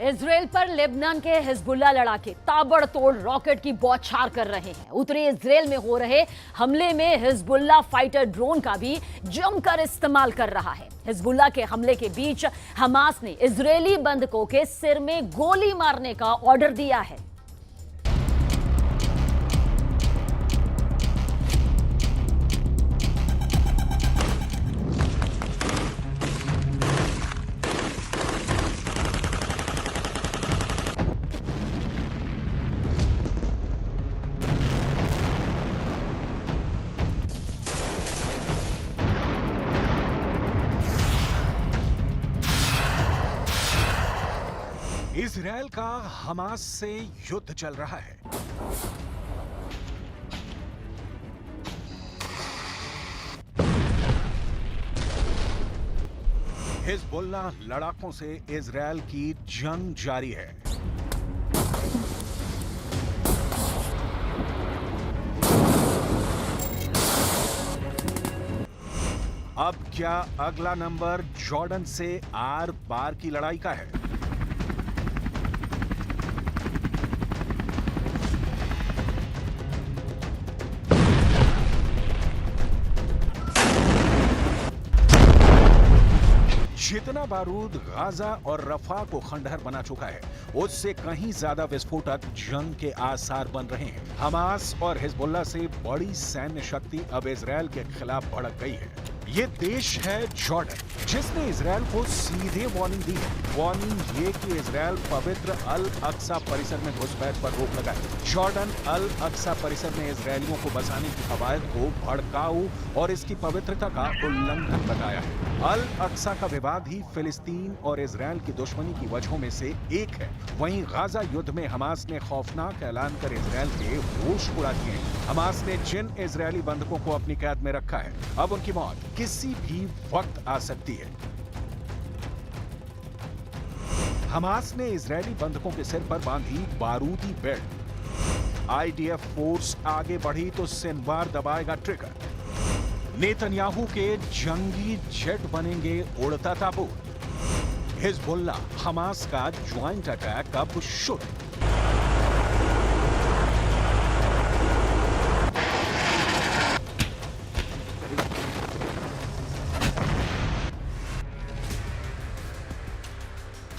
Israel पर Lebanon के Hezbollah लड़ाके ताबड़तोड़ रॉकेट की बौछार कर रहे हैं। उत्तरी इजराइल में हो रहे हमले में हिजबुल्ला फाइटर ड्रोन का भी जमकर इस्तेमाल कर रहा है। हिजबुल्ला के हमले के बीच हमास ने इजरायली बंधकों के सिर में गोली मारने का ऑर्डर दिया है। इजराइल का हमास से युद्ध चल रहा है। हिजबुल्ला लड़ाकों से इजराइल की जंग जारी है। अब क्या अगला नंबर जॉर्डन से आर पार की लड़ाई का है? जितना बारूद गाजा और रफा को खंडहर बना चुका है, उससे कहीं ज्यादा विस्फोटक जंग के आसार बन रहे हैं। हमास और हिजबुल्ला से बड़ी सैन्य शक्ति अब इजराइल के खिलाफ भड़क गई है। ये देश है जॉर्डन, जिसने इजराइल को सीधे वार्निंग दी है। वार्निंग ये कि इजराइल पवित्र अल अक्सा परिसर में घुसपैठ पर रोक लगाए। जॉर्डन अल अक्सा परिसर में इजरायलियों को बसाने की कवायद को भड़काऊ और इसकी पवित्रता का उल्लंघन बताया है। अल अक्सा का विवाद ही फिलिस्तीन और इजराइल की दुश्मनी की वजहों में से एक है। वहीं गाजा युद्ध में हमास ने खौफनाक ऐलान कर इजराइल के होश उड़ा दिए हैं। हमास ने जिन इजरायली बंधकों को अपनी कैद में रखा है, अब उनकी मौत किसी भी वक्त आ सकती है। हमास ने इजरायली बंधकों के सिर पर बांधी बारूदी बेल्ट। आईडीएफ फोर्स आगे बढ़ी तो सिनवार दबाएगा ट्रिगर। नेतन्याहू के जंगी जेट बनेंगे उड़ता ताबूत। हिजबुल्ला हमास का ज्वाइंट अटैक अब शुरू।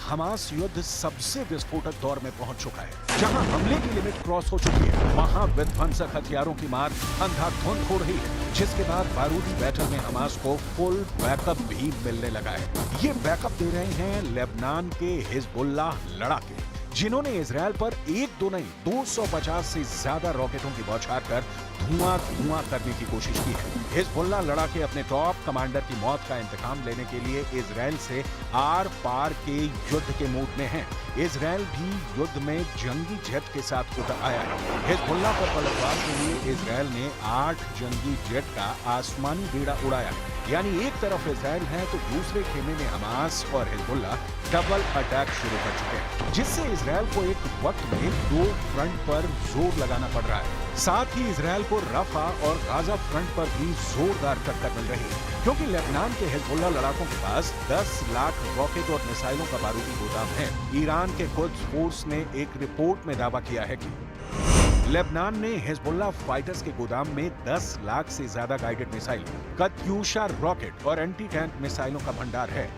हमास युद्ध सबसे विस्फोटक दौर में पहुंच चुका है। जहां हमले की लिमिट क्रॉस हो चुकी है, वहां विध्वंसक हथियारों की मार अंधाधुंध हो रही है, जिसके बाद बारूदी बैटल में हमास को फुल बैकअप भी मिलने लगा है। ये बैकअप दे रहे हैं लेबनान के हिजबुल्ला लड़ाके, जिन्होंने इजराइल पर एक दो नहीं 250 से ज्यादा रॉकेटों की बौछार कर धुआं करने की कोशिश की है। हिजबुल्ला लड़ाके अपने टॉप कमांडर की मौत का इंतकाम लेने के लिए इजराइल से आर पार के युद्ध के मूड में है। इजराइल भी युद्ध में जंगी जेट के साथ उतर आया है। हिजबुल्ला पर पलटवार के लिए इजराइल ने 8 जंगी जेट का आसमानी बेड़ा उड़ाया है। यानी एक तरफ इजराइल है तो दूसरे खेमे में हमास और हिजबुल्ला डबल अटैक शुरू कर चुके हैं, जिससे इजराइल को एक वक्त में 2 फ्रंट पर जोर लगाना पड़ रहा है। साथ ही इजराइल को रफा और गाजा फ्रंट पर भी जोरदार टक्कर मिल रही है, क्योंकि लेबनान के हिजबुल्ला लड़ाकों के पास 10 लाख रॉकेट और मिसाइलों का बारूदी गोदाम है। ईरान के कुद्स फोर्स ने एक रिपोर्ट में दावा किया है कि लेबनान ने हिजबुल्ला फाइटर्स के गोदाम में 10 लाख से ज्यादा गाइडेड मिसाइल, कत्यूशा रॉकेट और एंटी टैंक मिसाइलों का भंडार है।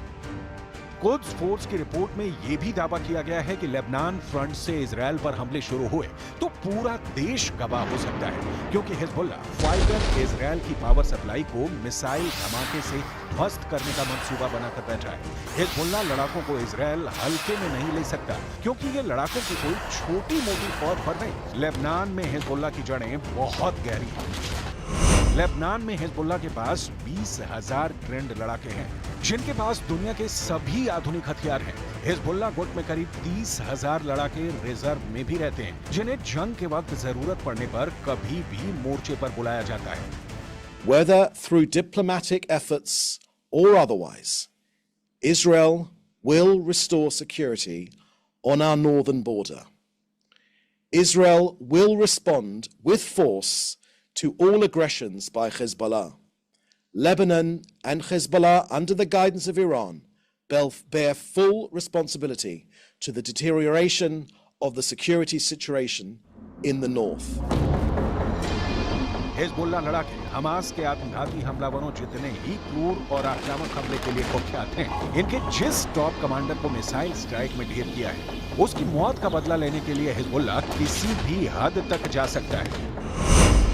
कुद्स फोर्स की रिपोर्ट में यह भी दावा किया गया है कि लेबनान फ्रंट से इजराइल पर हमले शुरू हुए तो पूरा देश गवाह हो सकता है, क्योंकि हिजबुल्ला फाइटर इजराइल की पावर सप्लाई को मिसाइल धमाके से ध्वस्त करने का मंसूबा बनाकर बैठा है। हिजबुल्ला लड़ाकों को इजराइल हल्के में नहीं ले सकता, क्योंकि ये लड़ाकों की कोई छोटी मोटी फौज पर नहीं। लेबनान में हिजबुल्ला की जड़ें बहुत गहरी हैं। लेबनान में हिजबुल्ला के पास 20,000 ट्रेंड लड़ाके हैं, जिनके पास दुनिया के सभी आधुनिक हथियार हैं। हिजबुल्ला गुट में करीब 30,000 लड़ाके रिजर्व में भी रहते हैं, जिन्हें जंग के वक्त जरूरत पड़ने पर कभी भी मोर्चे पर बुलाया जाता है। Whether through diplomatic efforts or otherwise, Israel will restore security on our northern border. Israel will respond with force to all aggressions by Hezbollah. Lebanon and Hezbollah, under the guidance of Iran, bear full responsibility to the deterioration of the security situation in the north. Hezbollah लड़ाके Hamas के आत्मघाती हमलावरों जितने ही क्रूर और आक्रामक हमले के लिए कुख्यात हैं, इनके जिस टॉप कमांडर को मिसाइल स्ट्राइक में ढेर किया है, उसकी मौत का बदला लेने के लिए हिजबुल्लाह किसी भी हद तक जा सकता है।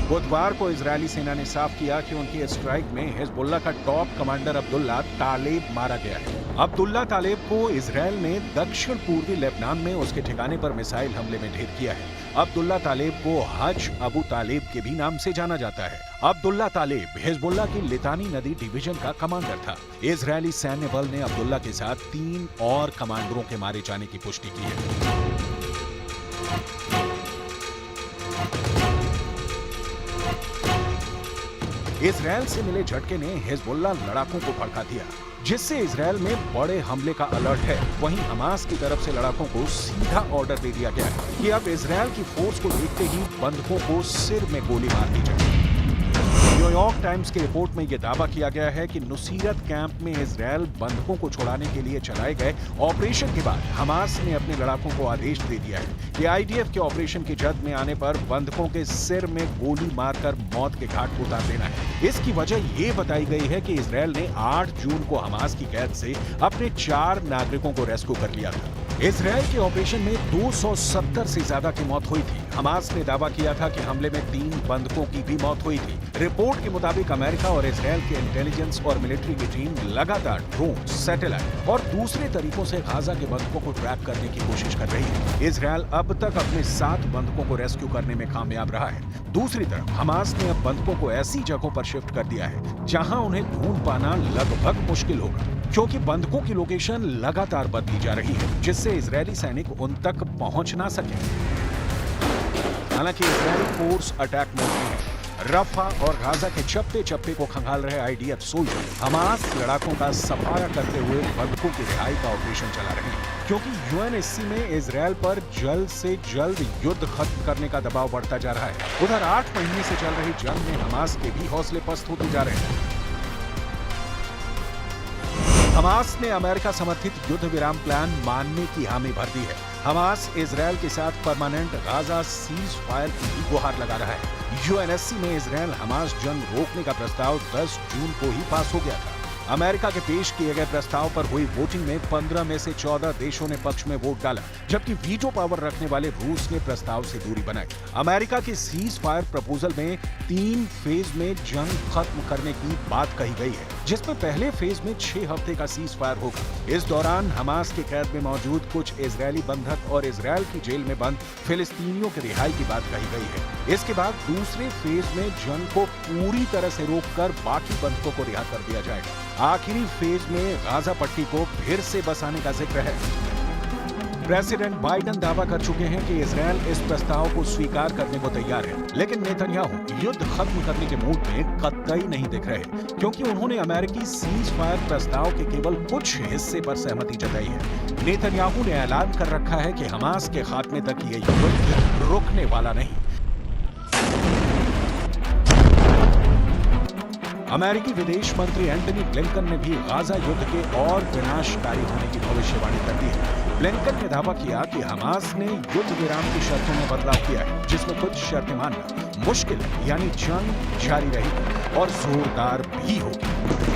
बुधवार को इजरायली सेना ने साफ किया कि उनकी स्ट्राइक में हिजबुल्लाह का टॉप कमांडर अब्दुल्ला तालेब मारा गया है। अब्दुल्ला तालेब को इजरायल ने दक्षिण पूर्वी लेबनान में उसके ठिकाने पर मिसाइल हमले में ढेर किया है। अब्दुल्ला तालेब को हज अबू तालेब के भी नाम से जाना जाता है। अब्दुल्ला तालेब हिजबुल्लाह की लितानी नदी डिवीजन का कमांडर था। इजरायली सैन्य बल ने अब्दुल्ला के साथ 3 और कमांडरों के मारे जाने की पुष्टि की है। इजरायल से मिले झटके ने हिजबुल्लाह लड़ाकों को भड़का दिया, जिससे इजरायल में बड़े हमले का अलर्ट है। वहीं हमास की तरफ से लड़ाकों को सीधा ऑर्डर दे दिया गया है कि अब इजरायल की फोर्स को देखते ही बंधकों को सिर में गोली मार दी जाए। न्यूयॉर्क टाइम्स की रिपोर्ट में यह दावा किया गया है कि नुसीरत कैंप में इजरायल बंधकों को छुड़ाने के लिए चलाए गए ऑपरेशन के बाद हमास ने अपने लड़ाकों को आदेश दे दिया है कि आईडीएफ के ऑपरेशन की जद में आने पर बंधकों के सिर में गोली मारकर मौत के घाट को उतार देना है। इसकी वजह ये बताई गई है कि इजरायल ने 8 जून को हमास की कैद से अपने 4 नागरिकों को रेस्क्यू कर लिया था। इजरायल के ऑपरेशन में 270 से ज्यादा की मौत हुई थी। हमास ने दावा किया था कि हमले में 3 बंधकों की भी मौत हुई थी। रिपोर्ट के मुताबिक अमेरिका और इजरायल के इंटेलिजेंस और मिलिट्री की टीम लगातार ड्रोन, सैटेलाइट और दूसरे तरीकों से गाजा के बंधकों को ट्रैक करने की कोशिश कर रही है। इजरायल अब तक अपने 7 बंधकों को रेस्क्यू करने में कामयाब रहा है। दूसरी तरफ हमास ने अब बंधकों को ऐसी जगहों पर शिफ्ट कर दिया है जहां उन्हें ढूंढ पाना लगभग मुश्किल होगा, क्योंकि बंधकों की लोकेशन लगातार बदली जा रही है, जिससे इजरायली सैनिक उन तक पहुंच ना सके। हालांकि इजरायली फोर्स अटैक मोड में है। रफा और गाजा के चप्पे चप्पे को खंगाल रहे आईडीएफ सोल्जर हमास लड़ाकों का सफाया करते हुए बंधकों की रिहाई का ऑपरेशन चला रहे हैं, क्योंकि यूएनएससी में इजरायल पर जल्द से जल्द युद्ध खत्म करने का दबाव बढ़ता जा रहा है। उधर 8 महीने से चल रही जंग में हमास के भी हौसले पस्त होते जा रहे हैं। हमास ने अमेरिका समर्थित युद्ध विराम प्लान मानने की हामी भर दी है। हमास इजरायल के साथ परमानेंट गाजा सीज फायर की भी गुहार लगा रहा है। यूएनएससी में इजरायल हमास जंग रोकने का प्रस्ताव 10 जून को ही पास हो गया था। अमेरिका के पेश किए गए प्रस्ताव पर हुई वोटिंग में 15 में से 14 देशों ने पक्ष में वोट डाला, जबकि वीटो पावर रखने वाले रूस ने प्रस्ताव से दूरी बनाई। अमेरिका के सीज फायर प्रपोजल में 3 फेज में जंग खत्म करने की बात कही गई है, जिसमें पहले फेज में 6 हफ्ते का सीज फायर होगा। इस दौरान हमास के कैद में मौजूद कुछ इजरायली बंधक और इजरायल की जेल में बंद फिलिस्तीनियों की रिहाई की बात कही गई है। इसके बाद दूसरे फेज में जंग को पूरी तरह से रोककर बाकी बंधकों को रिहा कर दिया जाएगा। आखिरी फेज में गाजा पट्टी को फिर से बसाने का जिक्र है। प्रेसिडेंट बाइडेन दावा कर चुके हैं कि इजरायल इस प्रस्ताव को स्वीकार करने को तैयार है, लेकिन नेतन्याहू युद्ध खत्म करने के मूड में कतई नहीं दिख रहे, क्योंकि उन्होंने अमेरिकी सीज फायर प्रस्ताव के केवल कुछ हिस्से पर सहमति जताई है। नेतन्याहू ने ऐलान कर रखा है कि हमास के खात्मे तक ये युद्ध रुकने वाला नहीं। अमेरिकी विदेश मंत्री एंटनी ब्लिंकन ने भी गाजा युद्ध के और विनाशकारी होने की भविष्यवाणी कर दी है। ब्लिंकन ने दावा किया कि हमास ने युद्ध विराम की शर्तों में बदलाव किया है, जिसमें कुछ शर्तें मानना मुश्किल है, यानी जंग जारी रहेगी और जोरदार भी होगी।